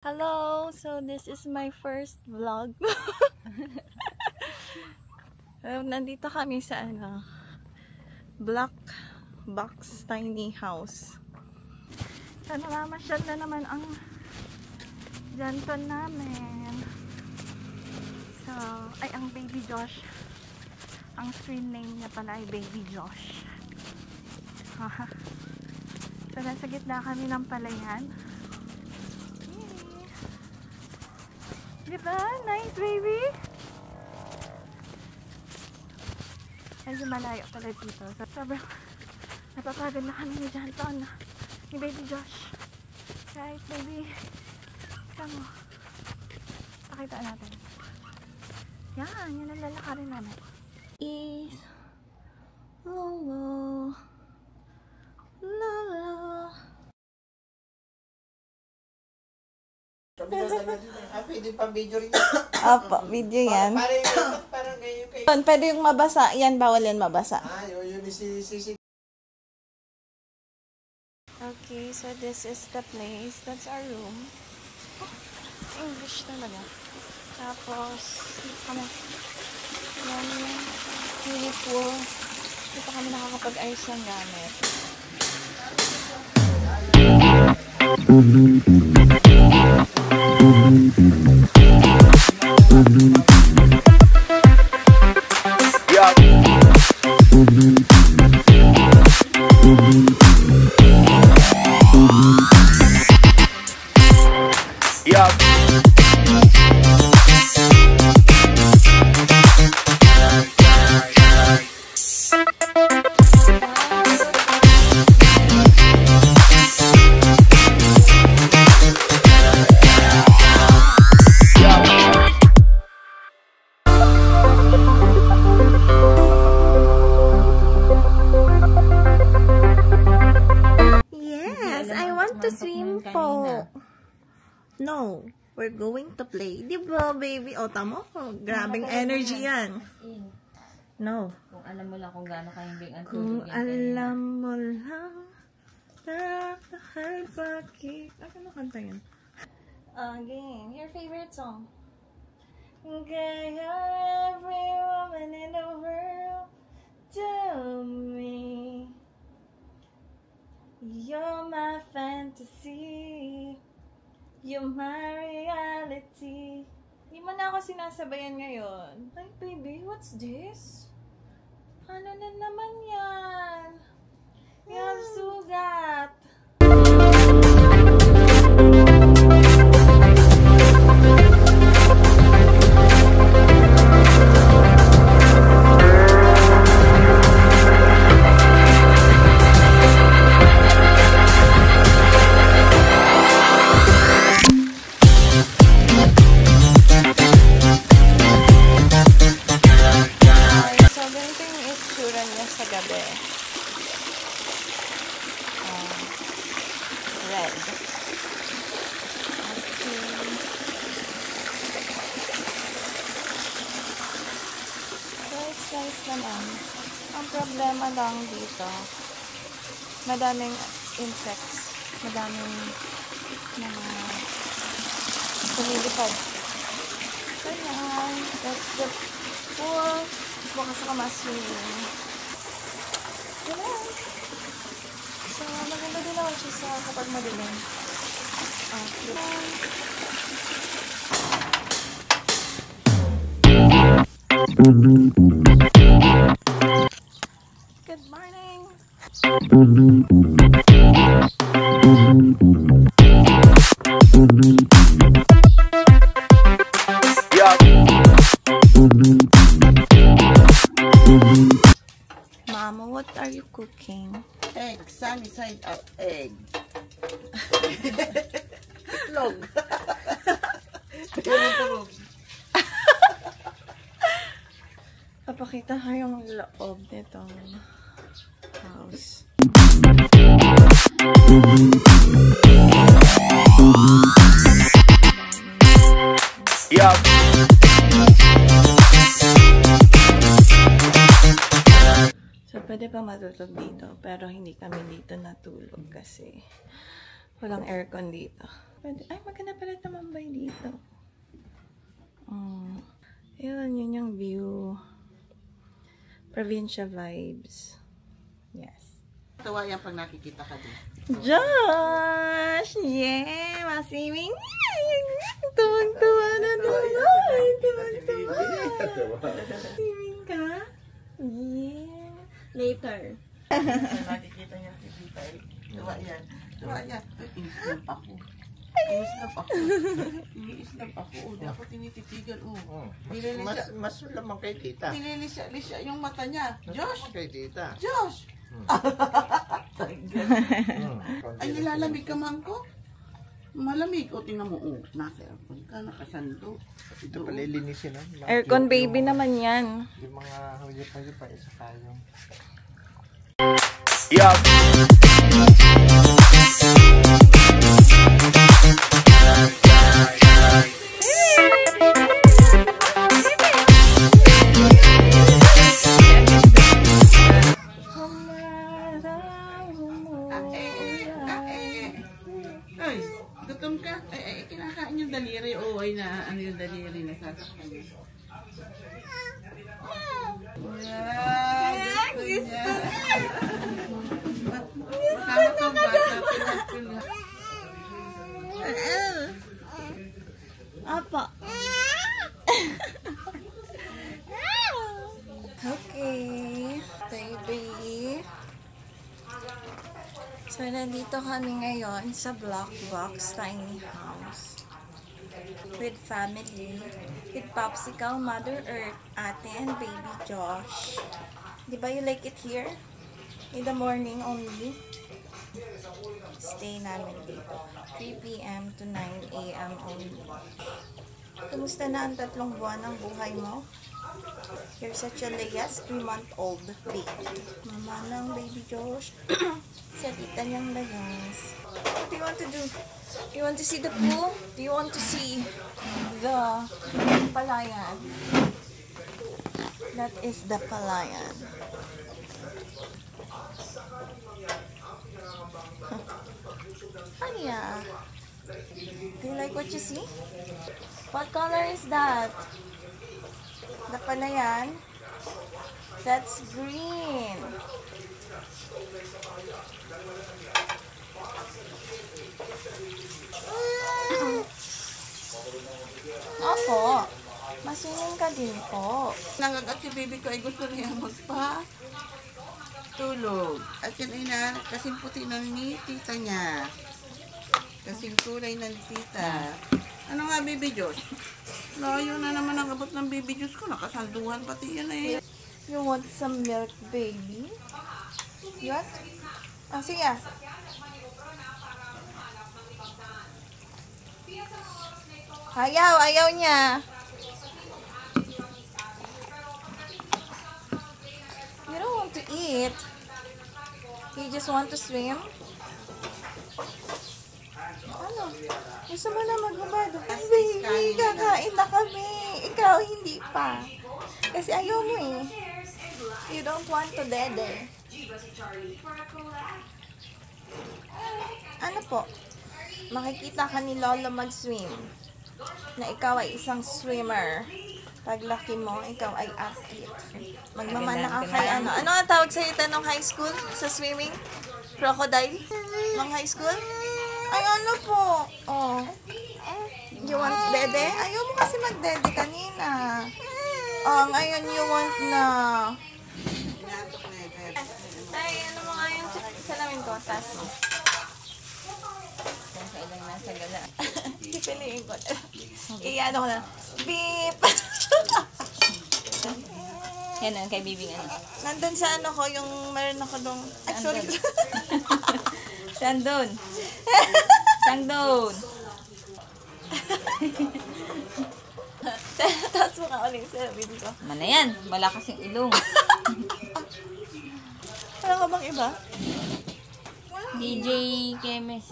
Hello! So this is my first vlog. Nandito kami sa Black Box Tiny House. So namamasyal na naman ang janton namin. So, ay ang Baby Josh. Ang screen name niya pala ay Baby Josh. So nasa gitna kami ng palayan. Diba? Nice, baby! Medyo malayo pala dito. So, sobrang napapagod na kami ni Janton. Ni Baby Josh. Right, baby? Come on. Pakita natin. Yan, yan ang lalakarin namin. Is Lolo. Lolo. Pwede pa video rin. Opo, video yan. Parang ganyan kayo. Pwede yung mabasa. Yan, bawal yan mabasa. Yun si. Okay, so this is the place. That's our room. Oh, English talaga. Tapos, dito kami. Yan yung mini pool. Dito kami nakakapag-ayos ng gamit. To swim po. No, we're going to play. Di ba, baby? O, tamo ko. Grabing energy yan. No. Kung alam mo lang kung gaano kahimbing ang Kung tulog yan. alam mo lang dahil bakit. Ano kanta yan? Again, your favorite song. Kaya every woman in the world to me. You're my fantasy. You're my reality. Hindi mo na ako sinasabayan ngayon. Ay, baby, what's this? Ano na naman yan? You have sugat. Sa gabi. Red. Okay. Nice naman. Ang problema lang dito, madaming insects. Madaming mga lumilipad. So yan. That's the pool. Bukas ako mas-swimming. So, maganda din naman siya sa kapag madilim. Good morning! Mama, what are you cooking? Egg, sunny side up egg. Itlog. Papakita ko yung loob nitong house. Yup. So, pwede pa matulog dito, pero hindi kami dito natulog kasi walang aircon dito. Pwede. Ay, maganda pala tumambay dito. Oh. Yun yung view. Provincia vibes. Yes. Tawa yan pag nakikita ka din. Josh! Yeah! Masiming! Tuwag-tuwa na naman! Tuwag-tuwa! Masiming ka? Yeah! Later. Nakikita niya si Tita eh. Tawa yan. Tawa yan. Iniislap ako. Iniislap ako. Iniislap ako. Hindi ako tinititigan. Mas lamang kay tita. Nililisya yung mata niya. Josh! Kay tita. Josh! Ay, nilalamig ka man ko? Malamig. O, tingnan mo. Oh, nasa aircon ka, nakasando. Ito pala ilinisin na. Aircon baby naman yan. Yung mga huyot-huyot pa isa tayo. Yup! Ay, gutom ka? Ay, kinakain yung daliri. Oo, ay na, ano yung daliri na sasaktan niya. Yeah, gusto niya. Kasama kang bata. Apa. Okay, baby. So, nandito kami ngayon sa Block Box Tiny House. With family. With Popsicle, Mother Earth, Ate, and Baby Josh. Diba you like it here? In the morning only. Stay namin dito. 3 p.m. to 9 a.m. only. Kumusta na ang 3 buwan ng buhay mo? You're such a layas, 3-month-old baby. Mama ng Baby Josh. Sa tita niyang layas. What do you want to do? Do you want to see the pool? Do you want to see the palayan? That is the palayan. Anya, do you like what you see? What color is that? The palayan? That's green. Opo. Masining ka din po. Nangagat si baby ko ay gusto niya magpa tulog. At yan ay na, kasing puti na ni tita niya. Kasing kulay na ni tita. Ano nga, baby Diyos? Layo na naman ang abot ng baby Diyos ko. Nakasalduhan pati yan eh. You want some milk, baby? You want? Ah, sige. Ayaw niya. You don't want to eat. You just want to swim? Ano? Gusto mo na maghubad? Baby, kakain na kami. Ikaw, hindi pa. Kasi ayaw mo eh. You don't want to dede. Ano po? Makikita ka ni Lolo mag-swim. Na ikaw ay isang swimmer. Paglaki mo, ikaw ay athlete. Magmamana ka kay ano. Ano ang tawag sa'yo tanong high school sa swimming? Crocodile? Nung high school? Ay, ano po? Oh. You want dede? Ayaw mo kasi mag-dede kanina. Oh, ngayon you want na. Ay, ano mo nga yung salamin ko? Taas mo. Kung kailang nasa gala. Pipiliin ko na. Iyano ko na. Beep! Yan ang kay Bibing ano. Nandun sa ano ko, yung meron ako dong. Ay, sorry. Sandon. Sandon. Tapos mo ka ulit sa video ko. Mana yan. Malakas yung ilong. Wala ka bang iba? DJ Kemes.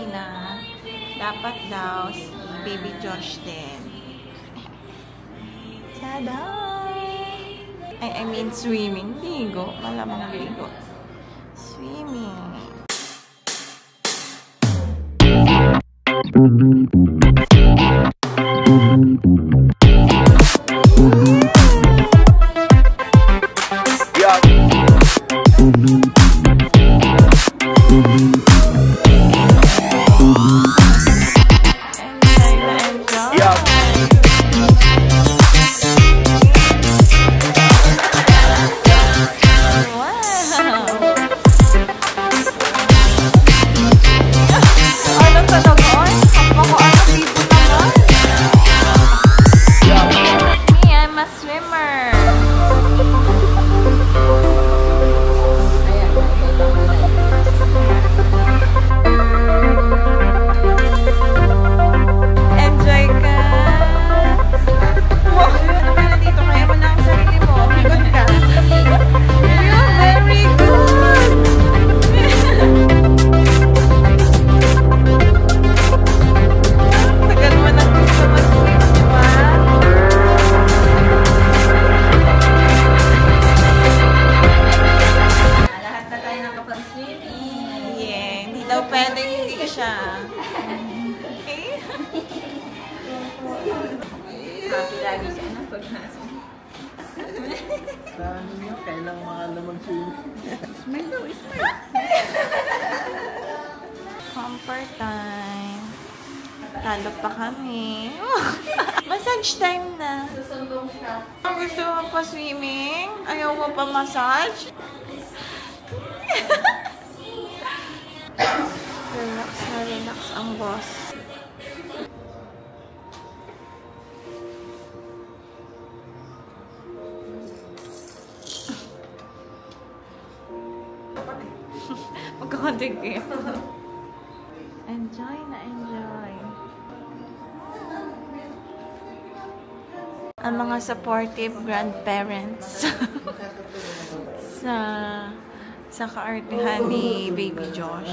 kanina, dapat daw si Baby Josh din. Tada! I mean swimming. Ligo. Malamang ligo. Swimming. Happy lagi siya ng pag-nasa. Saan niyo? Kailang mga lamang swimming. Smile daw, smile. Comfort time. Talo pa kami. Massage time na. Susumbong siya. Gusto mo pa swimming? Ayaw mo pa massage? Relax na relax ang boss. Magkakadigil. Enjoy na enjoy. Ang mga supportive grandparents sa kaartihan ni Baby Josh.